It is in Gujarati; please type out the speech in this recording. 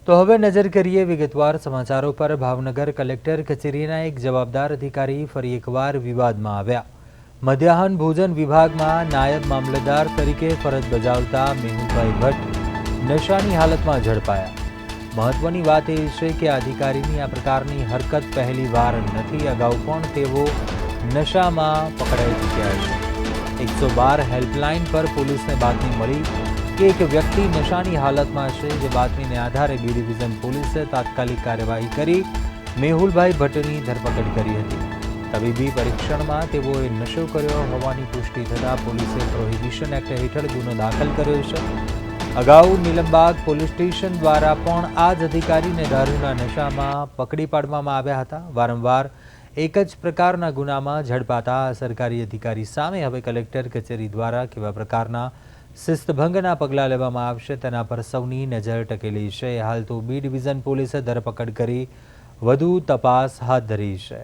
તો હવે નજર કરીએ વિગતવાર સમાચારો પર। ભાવનગર કલેક્ટર કચેરીના એક જવાબદાર અધિકારી ફરી એકવાર વિવાદમાં આવ્યા। મધ્યાહન ભોજન વિભાગમાં નાયબ મામલતદાર તરીકે ફરજ બજાવતા મેહુલભાઈ ભટ્ટ નશાની હાલતમાં ઝડપાયા। મહત્વની વાત એ છે કે અધિકારીની આ પ્રકારની હરકત પહેલી વાર નથી, અગાઉ પણ તેઓ નશામાં પકડાઈ ચૂક્યા છે। 112 હેલ્પલાઇન પર પોલીસને બાતમી મળી કે એક વ્યક્તિ નશાની હાલતમાં છે, જે બાતમીને આધારે બી ડિવિઝન પોલીસે તાત્કાલિક કાર્યવાહી કરી મેહુલભાઈ ભટ્ટની ધરપકડ કરી હતી। તબીબી પરીક્ષણમાં તેઓએ નશો કર્યો હોવાની પુષ્ટિ થતાં પોલીસે પ્રોહિબિશન એક્ટ હેઠળ ગુનો દાખલ કર્યો છે। અગાઉ નીલમબાગ પોલીસ સ્ટેશન દ્વારા પણ આ જ અધિકારીને દારૂના નશામાં પકડી પાડવામાં આવ્યા હતા। વારંવાર એક જ પ્રકારના ગુનામાં ઝડપાતા સરકારી અધિકારી સામે હવે કલેક્ટર કચેરી દ્વારા કેવા પ્રકારના શિસ્તભંગના પગલાં લેવામાં આવશે તેના પર સૌની નજર ટકેલી છે। હાલ તો બી ડિવિઝન પોલીસે ધરપકડ કરી વધુ તપાસ હાથ ધરી છે।